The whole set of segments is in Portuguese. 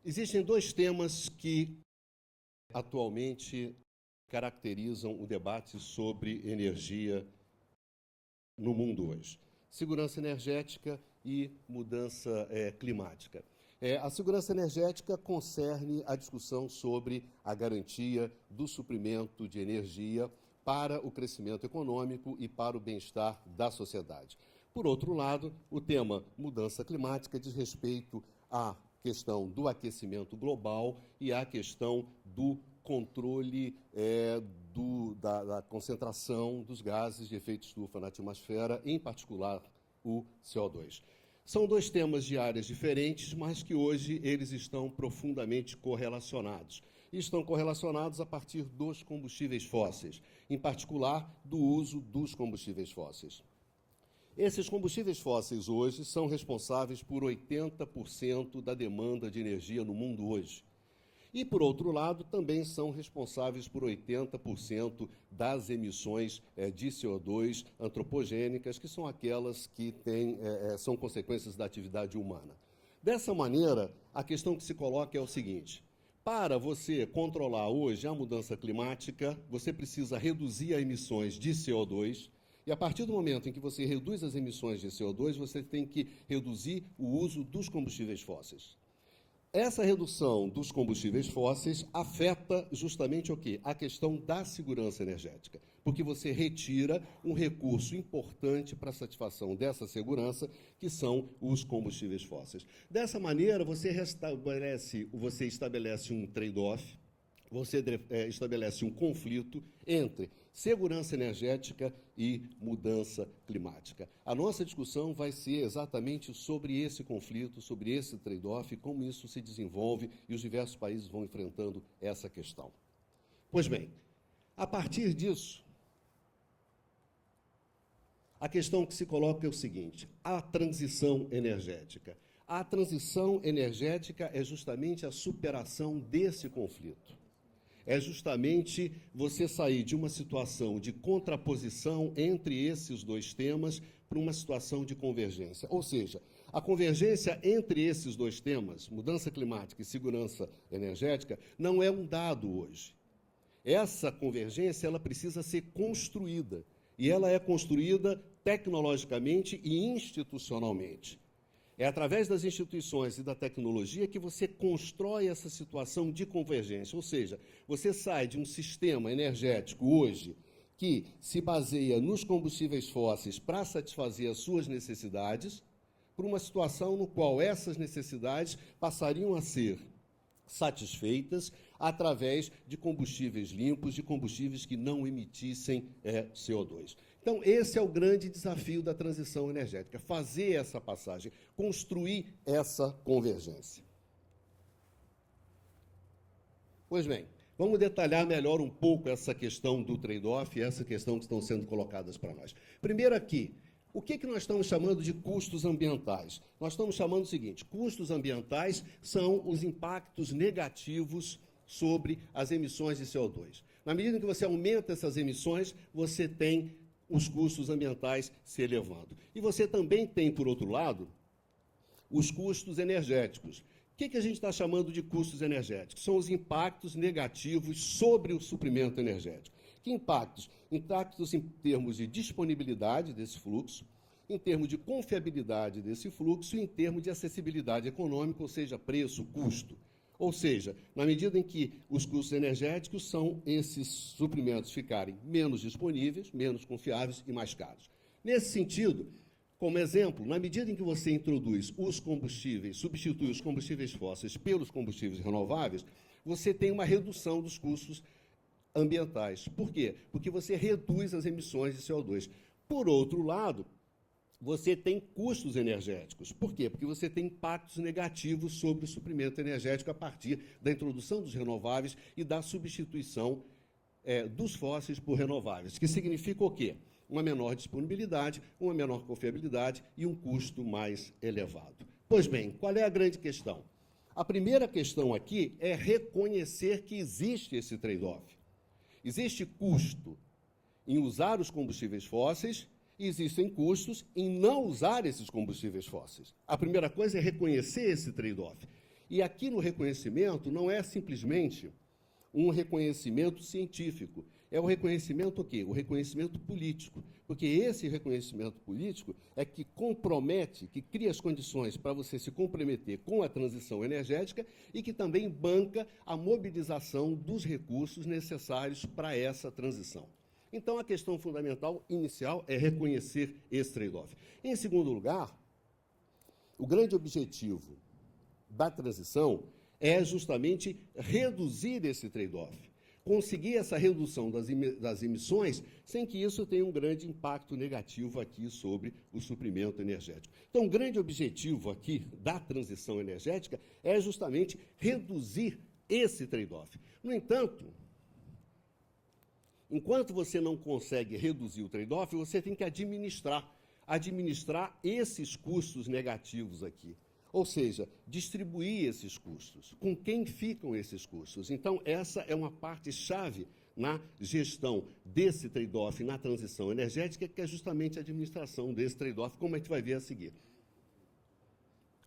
Existem dois temas que atualmente caracterizam o debate sobre energia no mundo hoje: segurança energética e mudança climática. A segurança energética concerne a discussão sobre a garantia do suprimento de energia para o crescimento econômico e para o bem-estar da sociedade. Por outro lado, o tema mudança climática diz respeito à questão do aquecimento global e à questão do controle da concentração dos gases de efeito estufa na atmosfera, em particular o CO2. São dois temas de áreas diferentes, mas que hoje eles estão profundamente correlacionados. E estão correlacionados a partir dos combustíveis fósseis, em particular do uso dos combustíveis fósseis. Esses combustíveis fósseis hoje são responsáveis por 80% da demanda de energia no mundo hoje. E, por outro lado, também são responsáveis por 80% das emissões de CO2 antropogênicas, que são aquelas que são consequências da atividade humana. Dessa maneira, a questão que se coloca é o seguinte: para você controlar hoje a mudança climática, você precisa reduzir as emissões de CO2, e a partir do momento em que você reduz as emissões de CO2, você tem que reduzir o uso dos combustíveis fósseis. Essa redução dos combustíveis fósseis afeta justamente o quê? A questão da segurança energética, porque você retira um recurso importante para a satisfação dessa segurança, que são os combustíveis fósseis. Dessa maneira, você estabelece um trade-off, você estabelece um conflito entre segurança energética e mudança climática. A nossa discussão vai ser exatamente sobre esse conflito, sobre esse trade-off, como isso se desenvolve e os diversos países vão enfrentando essa questão. Pois bem, a partir disso, a questão que se coloca é o seguinte: a transição energética. A transição energética é justamente a superação desse conflito. É justamente você sair de uma situação de contraposição entre esses dois temas para uma situação de convergência. Ou seja, a convergência entre esses dois temas, mudança climática e segurança energética, não é um dado hoje. Essa convergência ela precisa ser construída, e ela é construída tecnologicamente e institucionalmente. É através das instituições e da tecnologia que você constrói essa situação de convergência, ou seja, você sai de um sistema energético hoje que se baseia nos combustíveis fósseis para satisfazer as suas necessidades, para uma situação no qual essas necessidades passariam a ser satisfeitas através de combustíveis limpos, de combustíveis que não emitissem CO2. Então, esse é o grande desafio da transição energética: fazer essa passagem, construir essa convergência. Pois bem, vamos detalhar melhor um pouco essa questão do trade-off e essa questão que estão sendo colocadas para nós. Primeiro aqui, o que nós estamos chamando de custos ambientais? Nós estamos chamando o seguinte: custos ambientais são os impactos negativos sobre as emissões de CO2. Na medida em que você aumenta essas emissões, você tem os custos ambientais se elevando. E você também tem, por outro lado, os custos energéticos. O que a gente está chamando de custos energéticos? São os impactos negativos sobre o suprimento energético. Que impactos? Impactos em termos de disponibilidade desse fluxo, em termos de confiabilidade desse fluxo e em termos de acessibilidade econômica, ou seja, preço, custo. Ou seja, na medida em que os custos energéticos são esses suprimentos ficarem menos disponíveis, menos confiáveis e mais caros. Nesse sentido, como exemplo, na medida em que você introduz os combustíveis, substitui os combustíveis fósseis pelos combustíveis renováveis, você tem uma redução dos custos ambientais. Por quê? Porque você reduz as emissões de CO2. Por outro lado, você tem custos energéticos. Por quê? Porque você tem impactos negativos sobre o suprimento energético a partir da introdução dos renováveis e da substituição dos fósseis por renováveis, que significa o quê? Uma menor disponibilidade, uma menor confiabilidade e um custo mais elevado. Pois bem, qual é a grande questão? A primeira questão aqui é reconhecer que existe esse trade-off. Existe custo em usar os combustíveis fósseis e existem custos em não usar esses combustíveis fósseis. A primeira coisa é reconhecer esse trade-off. E aqui no reconhecimento não é simplesmente um reconhecimento científico, é o reconhecimento o quê? O reconhecimento político, porque esse reconhecimento político é que compromete, que cria as condições para você se comprometer com a transição energética e que também banca a mobilização dos recursos necessários para essa transição. Então, a questão fundamental inicial é reconhecer esse trade-off. Em segundo lugar, o grande objetivo da transição é justamente reduzir esse trade-off, conseguir essa redução das emissões sem que isso tenha um grande impacto negativo aqui sobre o suprimento energético. Então, o grande objetivo aqui da transição energética é justamente reduzir esse trade-off. No entanto, enquanto você não consegue reduzir o trade-off, você tem que administrar esses custos negativos aqui. Ou seja, distribuir esses custos. Com quem ficam esses custos? Então, essa é uma parte-chave na gestão desse trade-off na transição energética, que é justamente a administração desse trade-off, como a gente vai ver a seguir.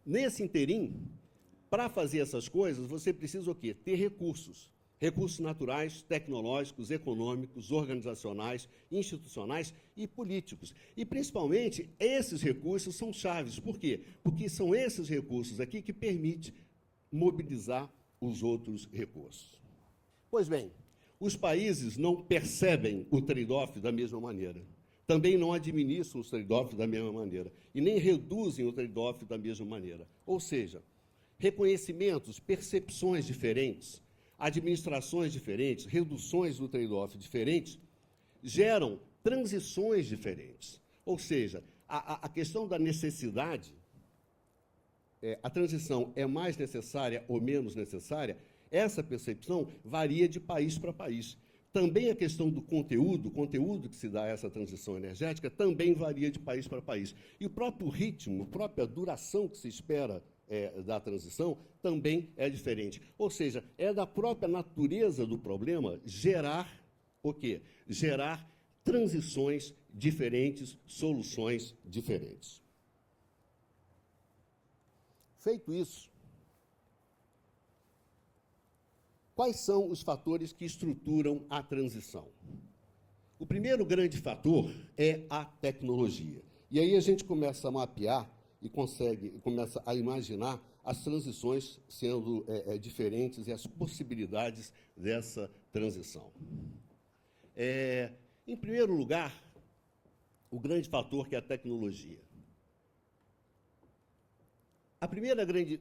Nesse interim, para fazer essas coisas, você precisa o quê? Ter recursos. Recursos naturais, tecnológicos, econômicos, organizacionais, institucionais e políticos. E, principalmente, esses recursos são chaves. Por quê? Porque são esses recursos aqui que permitem mobilizar os outros recursos. Pois bem, os países não percebem o trade-off da mesma maneira. Também não administram os trade-offs da mesma maneira. E nem reduzem o trade-off da mesma maneira. Ou seja, reconhecimentos, percepções diferentes, administrações diferentes, reduções do trade-off diferentes, geram transições diferentes. Ou seja, a questão da necessidade, a transição é mais necessária ou menos necessária, essa percepção varia de país para país. Também a questão do conteúdo, o conteúdo que se dá a essa transição energética, também varia de país para país. E o próprio ritmo, a própria duração que se espera da transição também é diferente. Ou seja, é da própria natureza do problema gerar o quê? Gerar transições diferentes, soluções diferentes. Feito isso, quais são os fatores que estruturam a transição? O primeiro grande fator é a tecnologia. E aí a gente começa a mapear e começa a imaginar as transições sendo diferentes e as possibilidades dessa transição. Em primeiro lugar, o grande fator que é a tecnologia. A primeira grande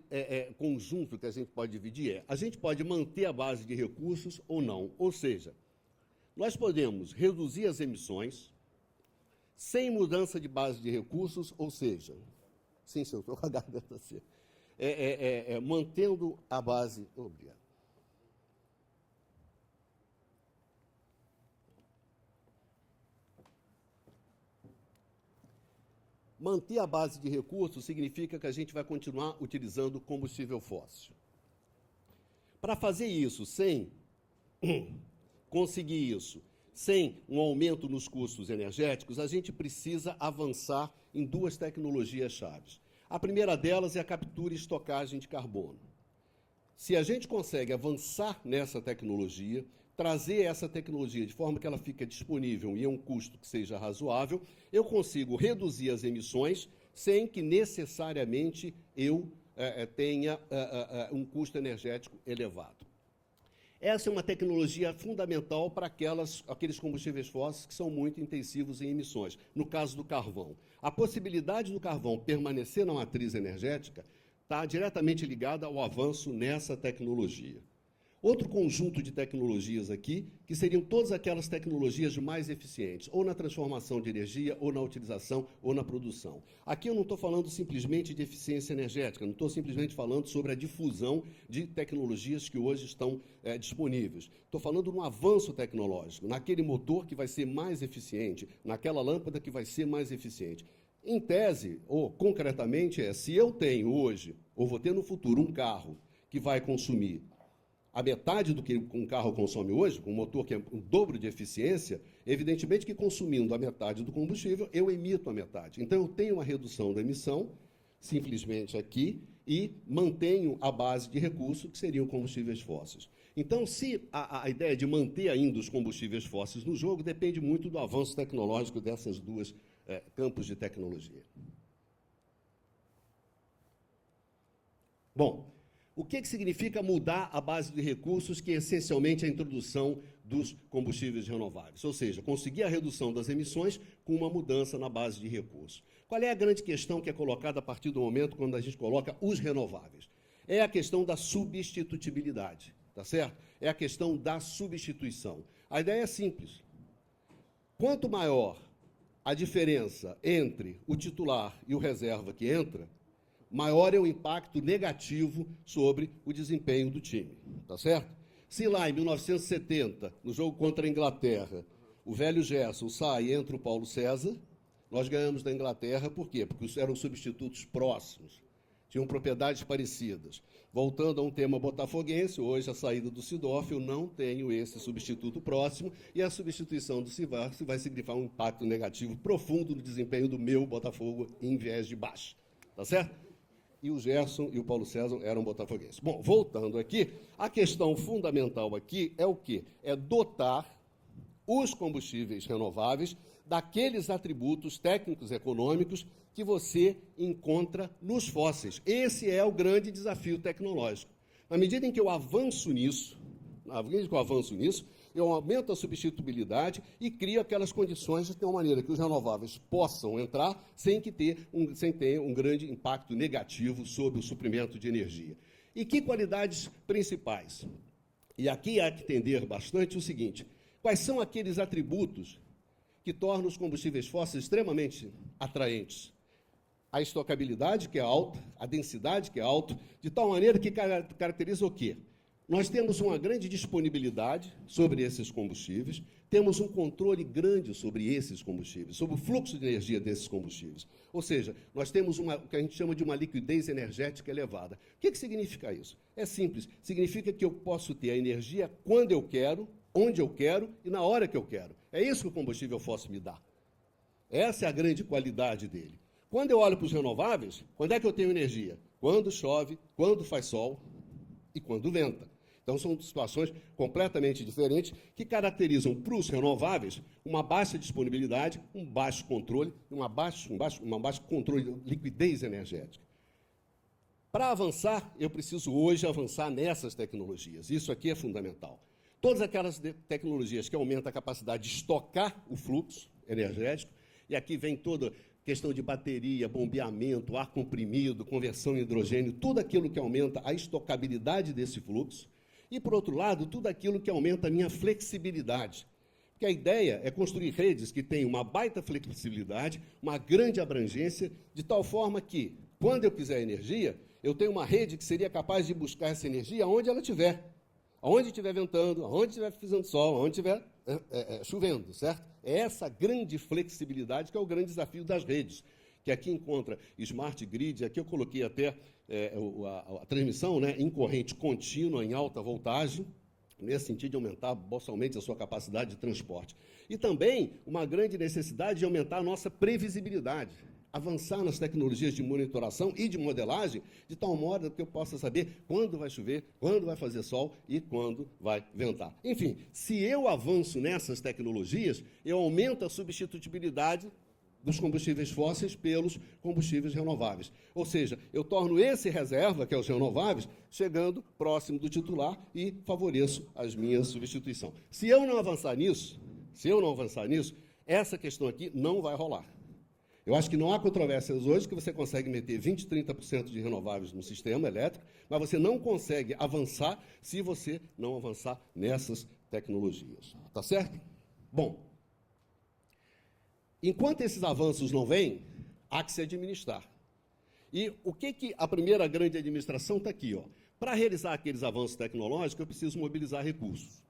conjunto que a gente pode dividir a gente pode manter a base de recursos ou não. Ou seja, nós podemos reduzir as emissões sem mudança de base de recursos, ou seja, sim, senhor, estou com a garganta seca. Mantendo a base... Obrigado. Manter a base de recursos significa que a gente vai continuar utilizando combustível fóssil. Para fazer isso, sem conseguir isso, sem um aumento nos custos energéticos, a gente precisa avançar em duas tecnologias chaves. A primeira delas é a captura e estocagem de carbono. Se a gente consegue avançar nessa tecnologia, trazer essa tecnologia de forma que ela fique disponível e a um custo que seja razoável, eu consigo reduzir as emissões sem que necessariamente eu tenha um custo energético elevado. Essa é uma tecnologia fundamental para aqueles combustíveis fósseis que são muito intensivos em emissões. No caso do carvão, a possibilidade do carvão permanecer na matriz energética está diretamente ligada ao avanço nessa tecnologia. Outro conjunto de tecnologias aqui, que seriam todas aquelas tecnologias mais eficientes, ou na transformação de energia, ou na utilização, ou na produção. Aqui eu não estou falando simplesmente de eficiência energética, não estou simplesmente falando sobre a difusão de tecnologias que hoje estão disponíveis. Estou falando no avanço tecnológico, naquele motor que vai ser mais eficiente, naquela lâmpada que vai ser mais eficiente. Em tese, ou concretamente, se eu tenho hoje, ou vou ter no futuro, um carro que vai consumir a metade do que um carro consome hoje, com um motor que é um dobro de eficiência, evidentemente que consumindo a metade do combustível, eu emito a metade. Então, eu tenho uma redução da emissão, simplesmente aqui, e mantenham a base de recursos, que seriam combustíveis fósseis. Então, se a ideia de manter ainda os combustíveis fósseis no jogo depende muito do avanço tecnológico dessas duas campos de tecnologia. Bom, o que significa mudar a base de recursos, que é essencialmente a introdução dos combustíveis renováveis? Ou seja, conseguir a redução das emissões com uma mudança na base de recursos. Qual é a grande questão que é colocada a partir do momento quando a gente coloca os renováveis? É a questão da substitutibilidade, tá certo? É a questão da substituição. A ideia é simples. Quanto maior a diferença entre o titular e o reserva que entra, maior é o impacto negativo sobre o desempenho do time, tá certo? Se lá em 1970, no jogo contra a Inglaterra, o velho Gerson sai e entra o Paulo César, nós ganhamos da Inglaterra, por quê? Porque eram substitutos próximos, tinham propriedades parecidas. Voltando a um tema botafoguense, hoje a saída do Sidorf, eu não tenho esse substituto próximo, e a substituição do Sidorf vai significar um impacto negativo profundo no desempenho do meu Botafogo em viés de baixo, tá certo? E o Gerson e o Paulo César eram botafoguenses. Bom, voltando aqui, a questão fundamental aqui é o quê? É dotar os combustíveis renováveis daqueles atributos técnicos e econômicos que você encontra nos fósseis. Esse é o grande desafio tecnológico. Na medida em que eu avanço nisso, eu aumento a substituibilidade e crio aquelas condições de tal maneira que os renováveis possam entrar sem ter um grande impacto negativo sobre o suprimento de energia. E que qualidades principais? E aqui há que entender bastante o seguinte: quais são aqueles atributos que tornam os combustíveis fósseis extremamente atraentes? A estocabilidade, que é alta, a densidade, que é alta, de tal maneira que caracteriza o quê? Nós temos uma grande disponibilidade sobre esses combustíveis, temos um controle grande sobre esses combustíveis, sobre o fluxo de energia desses combustíveis. Ou seja, nós temos o que a gente chama de uma liquidez energética elevada. O que significa isso? É simples, significa que eu posso ter a energia quando eu quero, onde eu quero e na hora que eu quero. É isso que o combustível fóssil me dá. Essa é a grande qualidade dele. Quando eu olho para os renováveis, quando é que eu tenho energia? Quando chove, quando faz sol e quando venta. Então, são situações completamente diferentes que caracterizam para os renováveis uma baixa disponibilidade, um baixo controle, uma baixa controle de liquidez energética. Para avançar, eu preciso hoje avançar nessas tecnologias. Isso aqui é fundamental. Todas aquelas tecnologias que aumentam a capacidade de estocar o fluxo energético, e aqui vem toda a questão de bateria, bombeamento, ar comprimido, conversão em hidrogênio, tudo aquilo que aumenta a estocabilidade desse fluxo. E, por outro lado, tudo aquilo que aumenta a minha flexibilidade. Porque a ideia é construir redes que tenham uma baita flexibilidade, uma grande abrangência, de tal forma que, quando eu quiser energia, eu tenho uma rede que seria capaz de buscar essa energia onde ela estiver. Aonde estiver ventando, aonde estiver fazendo sol, aonde estiver chovendo, certo? É essa grande flexibilidade que é o grande desafio das redes, que aqui encontra Smart Grid, aqui eu coloquei até a transmissão, né, em corrente contínua, em alta voltagem, nesse sentido de aumentar boçalmente a sua capacidade de transporte. E também uma grande necessidade de aumentar a nossa previsibilidade, avançar nas tecnologias de monitoração e de modelagem, de tal modo que eu possa saber quando vai chover, quando vai fazer sol e quando vai ventar. Enfim, se eu avanço nessas tecnologias, eu aumento a substitutibilidade dos combustíveis fósseis pelos combustíveis renováveis. Ou seja, eu torno esse reserva, que é os renováveis, chegando próximo do titular e favoreço as minhas substituições. Se eu não avançar nisso, essa questão aqui não vai rolar. Eu acho que não há controvérsias hoje que você consegue meter 20%, 30% de renováveis no sistema elétrico, mas você não consegue avançar se você não avançar nessas tecnologias. Tá certo? Bom, enquanto esses avanços não vêm, há que se administrar. E o que a primeira grande administração está aqui, ó. Para realizar aqueles avanços tecnológicos, eu preciso mobilizar recursos.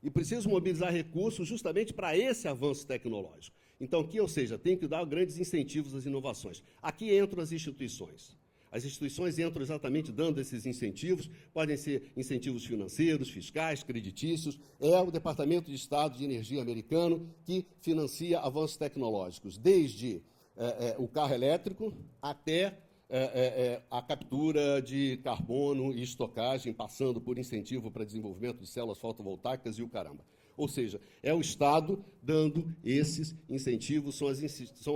E preciso mobilizar recursos justamente para esse avanço tecnológico. Então, aqui, ou seja, tem que dar grandes incentivos às inovações. Aqui entram as instituições. As instituições entram exatamente dando esses incentivos, podem ser incentivos financeiros, fiscais, creditícios. É o Departamento de Estado de Energia americano que financia avanços tecnológicos, desde o carro elétrico até a captura de carbono e estocagem, passando por incentivo para desenvolvimento de células fotovoltaicas e o caramba. Ou seja, é o Estado dando esses incentivos, são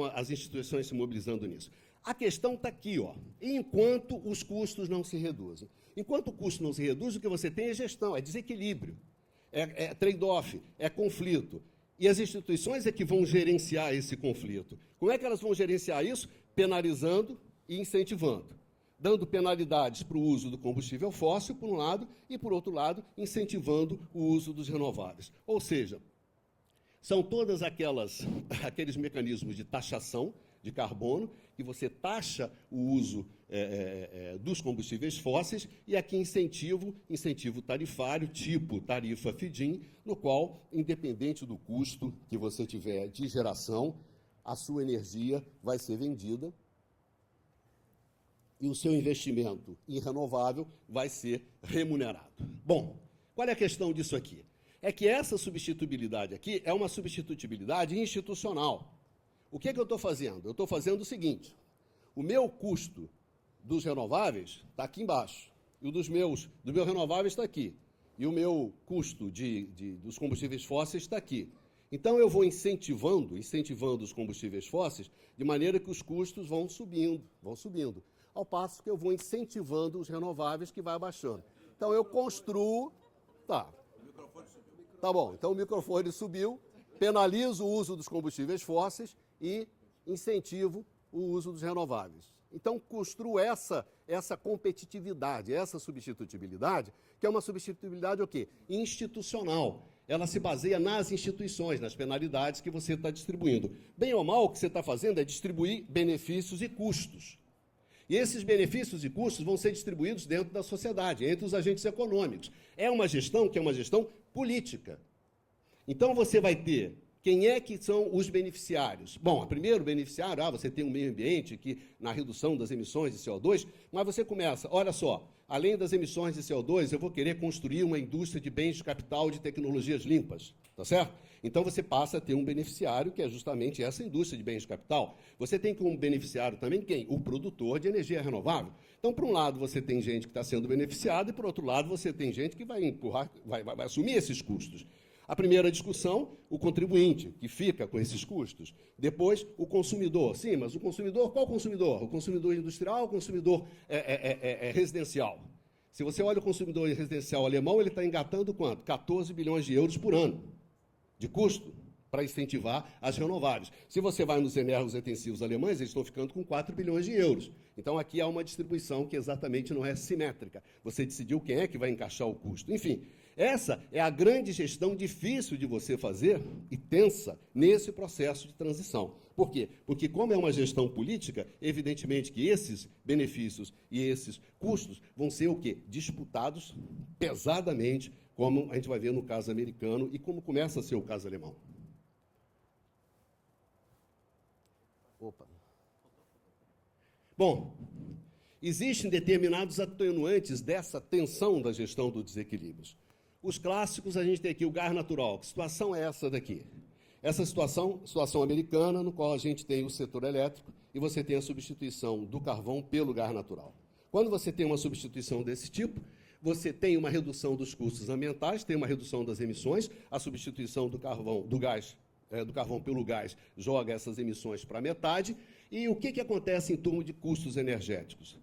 as instituições se mobilizando nisso. A questão está aqui, ó. Enquanto os custos não se reduzem. Enquanto o custo não se reduz, o que você tem é gestão, é desequilíbrio, é trade-off, é conflito. E as instituições é que vão gerenciar esse conflito. Como é que elas vão gerenciar isso? Penalizando e incentivando. Dando penalidades para o uso do combustível fóssil, por um lado, e, por outro lado, incentivando o uso dos renováveis. Ou seja, são todos aqueles mecanismos de taxação de carbono, que você taxa o uso dos combustíveis fósseis, e aqui incentivo tarifário, tipo tarifa feed-in, no qual, independente do custo que você tiver de geração, a sua energia vai ser vendida e o seu investimento em renovável vai ser remunerado. Bom, qual é a questão disso aqui? É que essa substituibilidade aqui é uma substituibilidade institucional. O que é que eu estou fazendo? Eu estou fazendo o seguinte: o meu custo dos renováveis está aqui embaixo, e o do meu renovável está aqui, e o meu custo dos combustíveis fósseis está aqui. Então, eu vou incentivando os combustíveis fósseis, de maneira que os custos vão subindo, ao passo que eu vou incentivando os renováveis, que vai abaixando. Então, eu construo... Tá bom, então o microfone subiu, penalizo o uso dos combustíveis fósseis e incentivo o uso dos renováveis. Então, construo essa competitividade, essa substitutibilidade, que é uma substitutibilidade o quê? Institucional. Ela se baseia nas instituições, nas penalidades que você está distribuindo. Bem ou mal, o que você está fazendo é distribuir benefícios e custos. E esses benefícios e custos vão ser distribuídos dentro da sociedade, entre os agentes econômicos. É uma gestão que é uma gestão política. Então, você vai ter... Quem é que são os beneficiários? Bom, primeiro beneficiário, você tem um meio ambiente que, na redução das emissões de CO2, mas você começa, olha só, além das emissões de CO2, eu vou querer construir uma indústria de bens de capital de tecnologias limpas, tá certo? Então você passa a ter um beneficiário que é justamente essa indústria de bens de capital. Você tem como beneficiário também quem? O produtor de energia renovável. Então, por um lado, você tem gente que está sendo beneficiada e, por outro lado, você tem gente que vai empurrar, vai assumir esses custos. A primeira discussão, o contribuinte, que fica com esses custos. Depois, o consumidor. Sim, mas o consumidor, qual consumidor? O consumidor industrial ou o consumidor residencial? Se você olha o consumidor residencial alemão, ele está engatando quanto? 14 bilhões de euros por ano de custo para incentivar as renováveis. Se você vai nos energos-intensivos alemães, eles estão ficando com 4 bilhões de euros. Então, aqui há uma distribuição que exatamente não é simétrica. Você decidiu quem é que vai encaixar o custo. Enfim, essa é a grande gestão difícil de você fazer e tensa nesse processo de transição. Por quê? Porque, como é uma gestão política, evidentemente que esses benefícios e esses custos vão ser o quê? Disputados pesadamente, como a gente vai ver no caso americano e como começa a ser o caso alemão. Opa. Bom, existem determinados atenuantes dessa tensão da gestão dos desequilíbrios. Os clássicos, a gente tem aqui o gás natural. Que situação é essa daqui? Essa situação americana, no qual a gente tem o setor elétrico e você tem a substituição do carvão pelo gás natural. Quando você tem uma substituição desse tipo, você tem uma redução dos custos ambientais, tem uma redução das emissões, a substituição do carvão pelo gás joga essas emissões para metade. E o que acontece em torno de custos energéticos?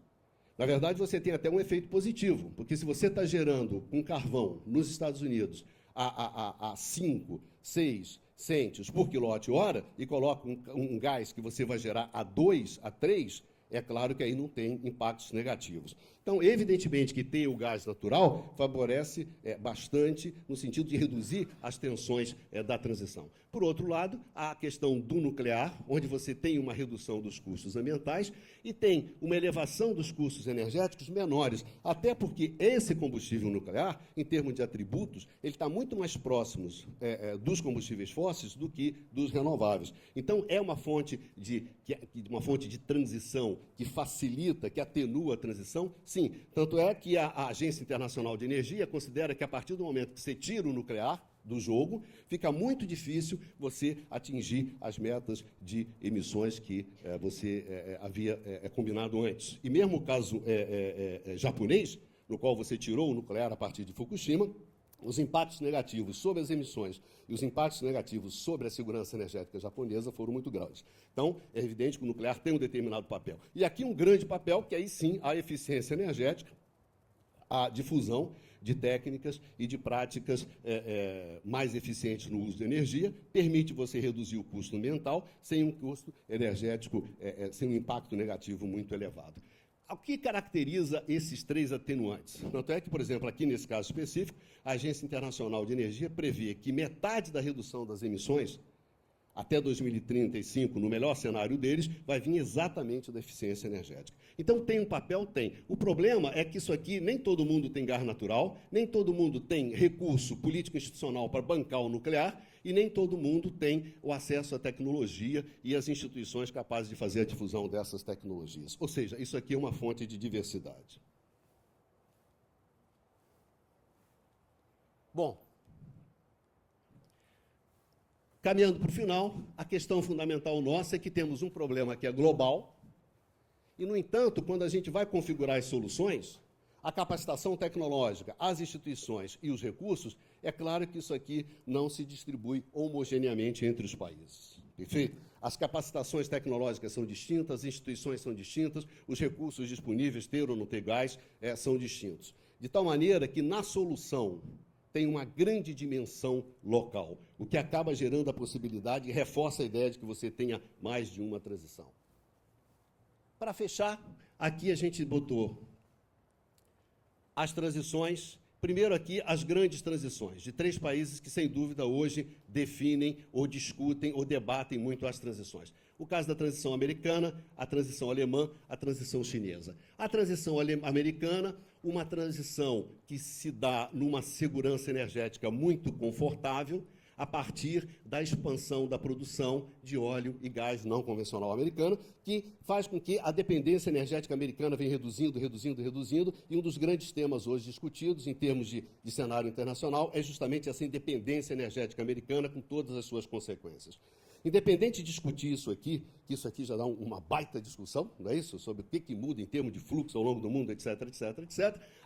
Na verdade, você tem até um efeito positivo, porque se você está gerando um carvão nos Estados Unidos a 5, 6 centes por quilowatt-hora e coloca um gás que você vai gerar a 2, a 3, é claro que aí não tem impactos negativos. Então, evidentemente que ter o gás natural favorece bastante no sentido de reduzir as tensões da transição. Por outro lado, há a questão do nuclear, onde você tem uma redução dos custos ambientais e tem uma elevação dos custos energéticos menores, até porque esse combustível nuclear, em termos de atributos, ele está muito mais próximo dos combustíveis fósseis do que dos renováveis. Então, é uma fonte de transição que facilita, que atenua a transição. Sim, tanto é que a Agência Internacional de Energia considera que, a partir do momento que você tira o nuclear, do jogo, fica muito difícil você atingir as metas de emissões que você havia combinado antes. E mesmo o caso japonês, no qual você tirou o nuclear a partir de Fukushima, os impactos negativos sobre as emissões e os impactos negativos sobre a segurança energética japonesa foram muito grandes. Então, é evidente que o nuclear tem um determinado papel. E aqui um grande papel, que aí sim a eficiência energética, a difusão de técnicas e de práticas mais eficientes no uso de energia, permite você reduzir o custo ambiental sem um custo energético, sem um impacto negativo muito elevado. O que caracteriza esses três atenuantes? Tanto é que, por exemplo, aqui nesse caso específico, a Agência Internacional de Energia prevê que metade da redução das emissões até 2035, no melhor cenário deles, vai vir exatamente da eficiência energética. Então, tem um papel? Tem. O problema é que isso aqui, nem todo mundo tem gás natural, nem todo mundo tem recurso político-institucional para bancar o nuclear, e nem todo mundo tem o acesso à tecnologia e às instituições capazes de fazer a difusão dessas tecnologias. Ou seja, isso aqui é uma fonte de diversidade. Bom, caminhando para o final, a questão fundamental nossa é que temos um problema que é global e, no entanto, quando a gente vai configurar as soluções, a capacitação tecnológica, as instituições e os recursos, é claro que isso aqui não se distribui homogeneamente entre os países. Perfeito? As capacitações tecnológicas são distintas, as instituições são distintas, os recursos disponíveis, ter ou não ter gás, são distintos. De tal maneira que, na solução, tem uma grande dimensão local, o que acaba gerando a possibilidade e reforça a ideia de que você tenha mais de uma transição. Para fechar, aqui a gente botou as transições, primeiro aqui as grandes transições, de três países que, sem dúvida, hoje definem ou discutem ou debatem muito as transições. O caso da transição americana, a transição alemã, a transição chinesa. A transição americana, uma transição que se dá numa segurança energética muito confortável, a partir da expansão da produção de óleo e gás não convencional americano, que faz com que a dependência energética americana venha reduzindo, e um dos grandes temas hoje discutidos em termos de cenário internacional é justamente essa independência energética americana com todas as suas consequências. Independente de discutir isso aqui, que isso aqui já dá uma baita discussão, não é isso? Sobre o que muda em termos de fluxo ao longo do mundo, etc.,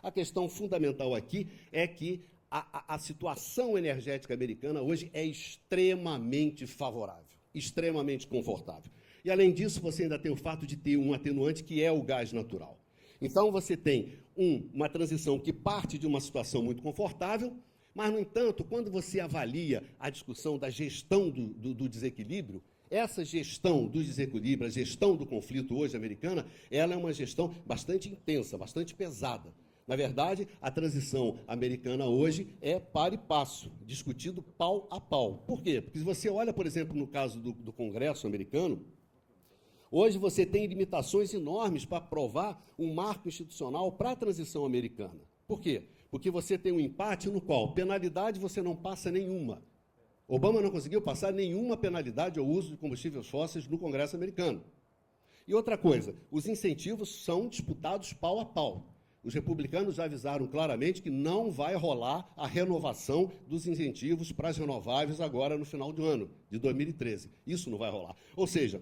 a questão fundamental aqui é que a situação energética americana hoje é extremamente favorável, extremamente confortável. E, além disso, você ainda tem o fato de ter um atenuante que é o gás natural. Então, você tem uma transição que parte de uma situação muito confortável, mas, no entanto, quando você avalia a discussão da gestão do desequilíbrio, essa gestão do desequilíbrio, a gestão do conflito hoje americana, ela é uma gestão bastante intensa, bastante pesada. Na verdade, a transição americana hoje é par e passo, discutido pau a pau. Por quê? Porque se você olha, por exemplo, no caso do Congresso americano, hoje você tem limitações enormes para aprovar um marco institucional para a transição americana. Por quê? Porque você tem um empate no qual penalidade você não passa nenhuma. Obama não conseguiu passar nenhuma penalidade ao uso de combustíveis fósseis no Congresso americano. E outra coisa, os incentivos são disputados pau a pau. Os republicanos já avisaram claramente que não vai rolar a renovação dos incentivos para as renováveis agora no final do ano, de 2013. Isso não vai rolar. Ou seja,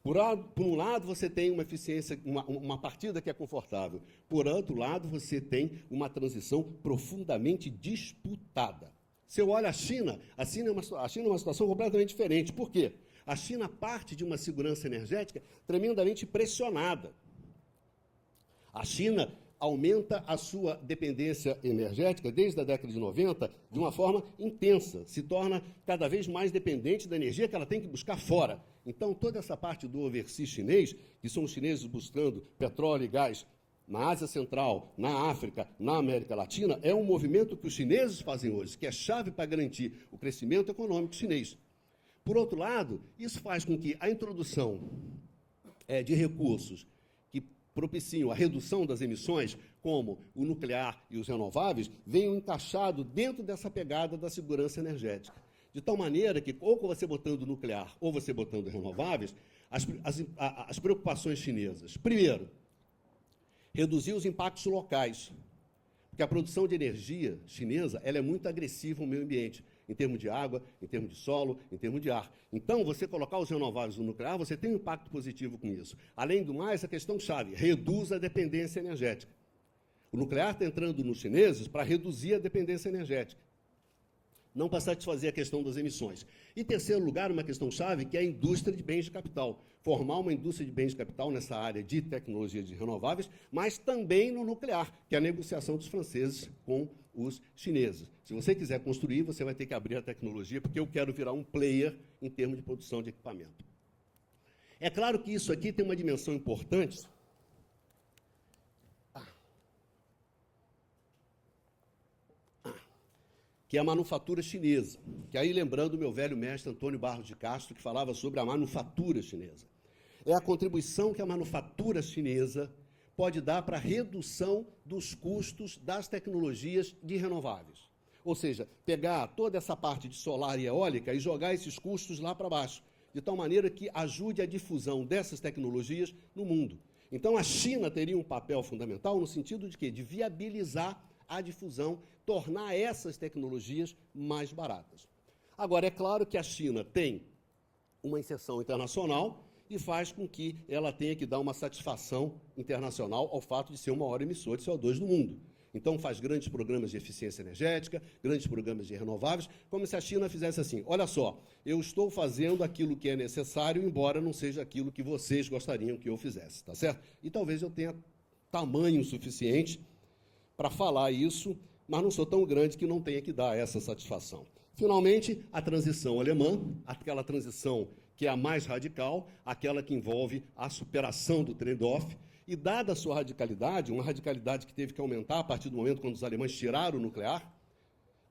por um lado você tem uma eficiência, uma partida que é confortável. Por outro lado, você tem uma transição profundamente disputada. Se eu olho a China é uma situação completamente diferente. Por quê? A China parte de uma segurança energética tremendamente pressionada. A China aumenta a sua dependência energética desde a década de 90 de uma forma intensa, se torna cada vez mais dependente da energia que ela tem que buscar fora. Então, toda essa parte do overseas chinês, que são os chineses buscando petróleo e gás na Ásia Central, na África, na América Latina, é um movimento que os chineses fazem hoje, que é chave para garantir o crescimento econômico chinês. Por outro lado, isso faz com que a introdução de recursos que propiciam a redução das emissões, como o nuclear e os renováveis, venham encaixado dentro dessa pegada da segurança energética. De tal maneira que, ou você botando nuclear ou você botando renováveis, as preocupações chinesas. Primeiro, reduzir os impactos locais, porque a produção de energia chinesa ela é muito agressiva ao meio ambiente. em termos de água, em termos de solo, em termos de ar. Então, você colocar os renováveis no nuclear, você tem um impacto positivo com isso. Além do mais, a questão-chave, reduz a dependência energética. O nuclear está entrando nos chineses para reduzir a dependência energética, não para satisfazer a questão das emissões. E, em terceiro lugar, uma questão-chave, que é a indústria de bens de capital. Formar uma indústria de bens de capital nessa área de tecnologia de renováveis, mas também no nuclear, que é a negociação dos franceses com os chineses. Se você quiser construir, você vai ter que abrir a tecnologia, porque eu quero virar um player em termos de produção de equipamento. É claro que isso aqui tem uma dimensão importante, que é a manufatura chinesa. Que aí, lembrando o meu velho mestre Antônio Barros de Castro, que falava sobre a manufatura chinesa. É a contribuição que a manufatura chinesa pode dar para a redução dos custos das tecnologias de renováveis. Ou seja, pegar toda essa parte de solar e eólica e jogar esses custos lá para baixo, de tal maneira que ajude a difusão dessas tecnologias no mundo. Então, a China teria um papel fundamental no sentido de quê? De viabilizar a difusão, tornar essas tecnologias mais baratas. Agora, é claro que a China tem uma inserção internacional e faz com que ela tenha que dar uma satisfação internacional ao fato de ser o maior emissor de CO2 do mundo. Então, faz grandes programas de eficiência energética, grandes programas de renováveis, como se a China fizesse assim, olha só, eu estou fazendo aquilo que é necessário, embora não seja aquilo que vocês gostariam que eu fizesse, tá certo? E talvez eu tenha tamanho suficiente para falar isso, mas não sou tão grande que não tenha que dar essa satisfação. Finalmente, a transição alemã, aquela transição que é a mais radical, aquela que envolve a superação do trade-off, e dada a sua radicalidade, uma radicalidade que teve que aumentar a partir do momento quando os alemães tiraram o nuclear,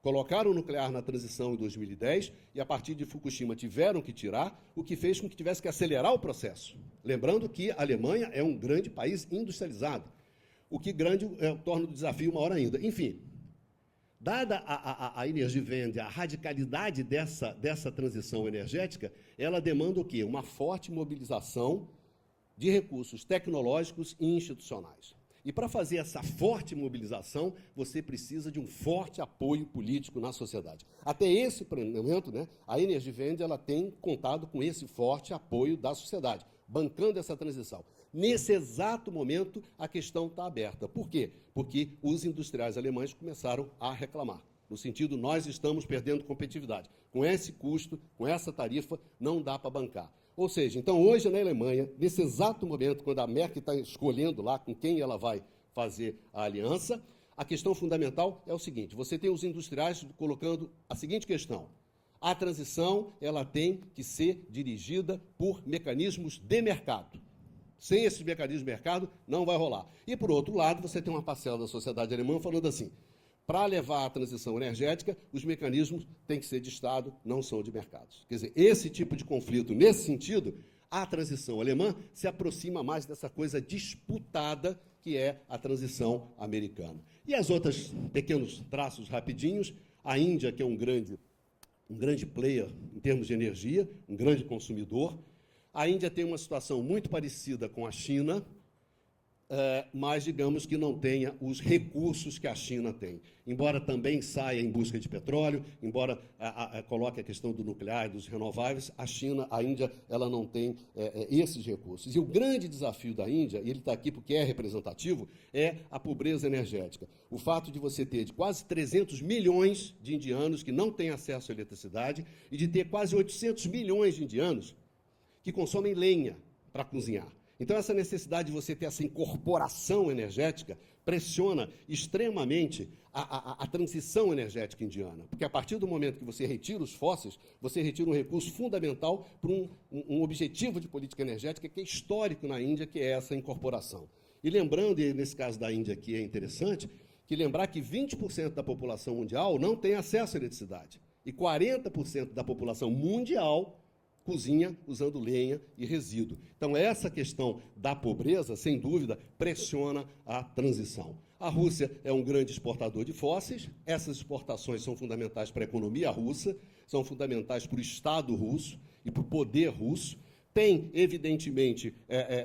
colocaram o nuclear na transição em 2010, e a partir de Fukushima tiveram que tirar, o que fez com que tivesse que acelerar o processo. Lembrando que a Alemanha é um grande país industrializado, o que torna o desafio maior ainda. Enfim, dada a Energiewende, a radicalidade dessa transição energética, ela demanda o quê? Uma forte mobilização de recursos tecnológicos e institucionais. E para fazer essa forte mobilização, você precisa de um forte apoio político na sociedade. Até esse momento, né, a Energiewende ela tem contado com esse forte apoio da sociedade, bancando essa transição. Nesse exato momento, a questão está aberta. Por quê? Porque os industriais alemães começaram a reclamar. No sentido, nós estamos perdendo competitividade. Com esse custo, com essa tarifa, não dá para bancar. Ou seja, então, hoje na Alemanha, nesse exato momento, quando a Merkel está escolhendo lá com quem ela vai fazer a aliança, a questão fundamental é o seguinte, você tem os industriais colocando a seguinte questão, a transição ela tem que ser dirigida por mecanismos de mercado. Sem esses mecanismos de mercado, não vai rolar. E, por outro lado, você tem uma parcela da sociedade alemã falando assim, para levar a transição energética, os mecanismos têm que ser de Estado, não são de mercados. Quer dizer, esse tipo de conflito, nesse sentido, a transição alemã se aproxima mais dessa coisa disputada que é a transição americana. E as outras pequenos traços rapidinhos, a Índia, que é um grande player em termos de energia, um grande consumidor. A Índia tem uma situação muito parecida com a China, mas, digamos que não tenha os recursos que a China tem. Embora também saia em busca de petróleo, embora coloque a questão do nuclear e dos renováveis, a Índia, ela não tem esses recursos. E o grande desafio da Índia, e ele está aqui porque é representativo, é a pobreza energética. O fato de você ter de quase 300 milhões de indianos que não têm acesso à eletricidade e de ter quase 800 milhões de indianos que consomem lenha para cozinhar. Então, essa necessidade de você ter essa incorporação energética pressiona extremamente a transição energética indiana, porque a partir do momento que você retira os fósseis, você retira um recurso fundamental para um objetivo de política energética que é histórico na Índia, que é essa incorporação. E lembrando, e nesse caso da Índia aqui é interessante, que lembrar que 20% da população mundial não tem acesso à eletricidade, e 40% da população mundial cozinha usando lenha e resíduo. Então, essa questão da pobreza, sem dúvida, pressiona a transição. A Rússia é um grande exportador de fósseis, essas exportações são fundamentais para a economia russa, são fundamentais para o Estado russo e para o poder russo, Tem, evidentemente,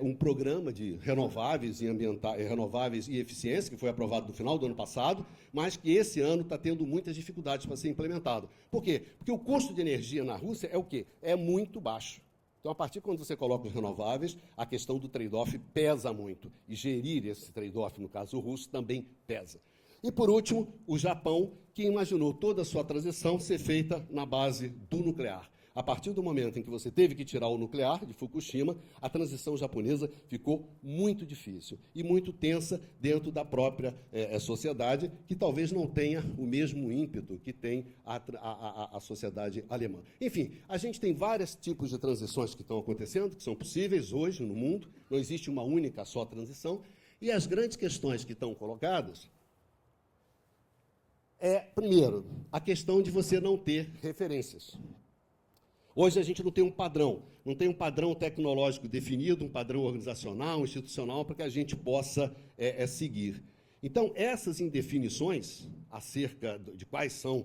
um programa de renováveis e eficiência, que foi aprovado no final do ano passado, mas que esse ano está tendo muitas dificuldades para ser implementado. Por quê? Porque o custo de energia na Rússia é o quê? É muito baixo. Então, a partir de quando você coloca os renováveis, a questão do trade-off pesa muito. E gerir esse trade-off, no caso russo, também pesa. E, por último, o Japão, que imaginou toda a sua transição ser feita na base do nuclear. A partir do momento em que você teve que tirar o nuclear de Fukushima, a transição japonesa ficou muito difícil e muito tensa dentro da própria sociedade, que talvez não tenha o mesmo ímpeto que tem a sociedade alemã. Enfim, a gente tem vários tipos de transições que estão acontecendo, que são possíveis hoje no mundo, não existe uma única só transição, e as grandes questões que estão colocadas primeiro, a questão de você não ter referências. Hoje a gente não tem um padrão tecnológico definido, um padrão organizacional, institucional, para que a gente possa seguir. Então, essas indefinições acerca de quais são,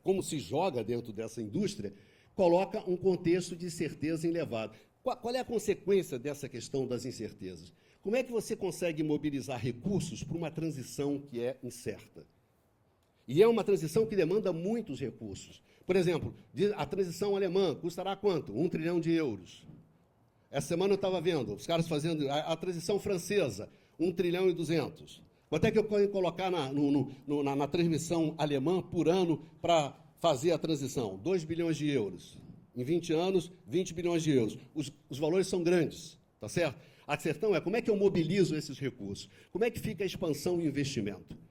como se joga dentro dessa indústria, coloca um contexto de incerteza elevado. Qual é a consequência dessa questão das incertezas? Como é que você consegue mobilizar recursos para uma transição que é incerta? E é uma transição que demanda muitos recursos. Por exemplo, a transição alemã custará quanto? 1 trilhão de euros. Essa semana eu estava vendo, os caras fazendo a transição francesa, 1 trilhão e 200. Quanto é que eu posso colocar na transmissão alemã por ano para fazer a transição? 2 bilhões de euros. Em 20 anos, 20 bilhões de euros. Os valores são grandes, tá certo? A questão é como é que eu mobilizo esses recursos? Como é que fica a expansão e o investimento?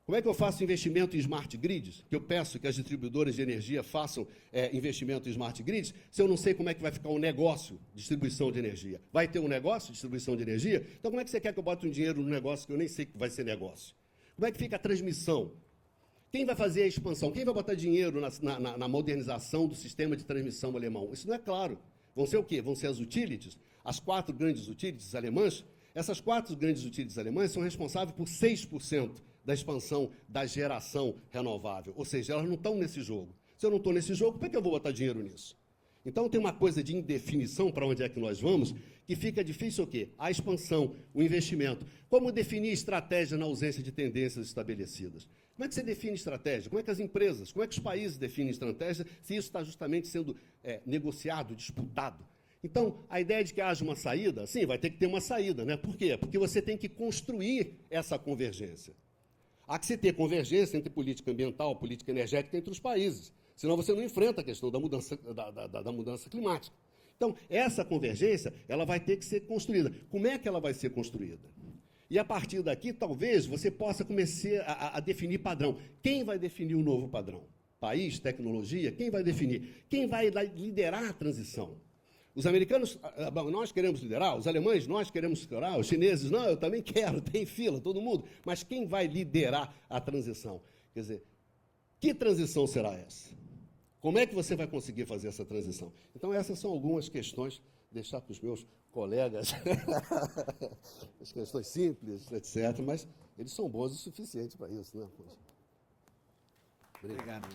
Como é que eu faço investimento em smart grids? Que eu peço que as distribuidoras de energia façam investimento em smart grids, se eu não sei como é que vai ficar o negócio de distribuição de energia. Vai ter um negócio de distribuição de energia? Então, como é que você quer que eu bote um dinheiro no negócio que eu nem sei que vai ser negócio? Como é que fica a transmissão? Quem vai fazer a expansão? Quem vai botar dinheiro na modernização do sistema de transmissão alemão? Isso não é claro. Vão ser o quê? Vão ser as utilities? As 4 grandes utilities alemãs? Essas 4 grandes utilities alemãs são responsáveis por 6% da expansão da geração renovável. Ou seja, elas não estão nesse jogo. Se eu não estou nesse jogo, como é que eu vou botar dinheiro nisso? Então, tem uma coisa de indefinição para onde é que nós vamos, que fica difícil o quê? A expansão, o investimento. Como definir estratégia na ausência de tendências estabelecidas? Como é que você define estratégia? Como é que as empresas, como é que os países definem estratégia, se isso está justamente sendo negociado, disputado? Então, a ideia de que haja uma saída, sim, vai ter que ter uma saída, né? Por quê? Porque você tem que construir essa convergência. Há que se ter convergência entre política ambiental, política energética entre os países. Senão você não enfrenta a questão da mudança climática. Então, essa convergência ela vai ter que ser construída. Como é que ela vai ser construída? E, a partir daqui, talvez você possa começar a definir padrão. Quem vai definir o novo padrão? País, tecnologia? Quem vai definir? Quem vai liderar a transição? Os americanos, nós queremos liderar, os alemães, nós queremos liderar, os chineses, não, eu também quero, tem fila, todo mundo. Mas quem vai liderar a transição? Quer dizer, que transição será essa? Como é que você vai conseguir fazer essa transição? Então, essas são algumas questões, deixar para os meus colegas, as questões simples, etc., mas eles são bons o suficiente para isso, né? Obrigado.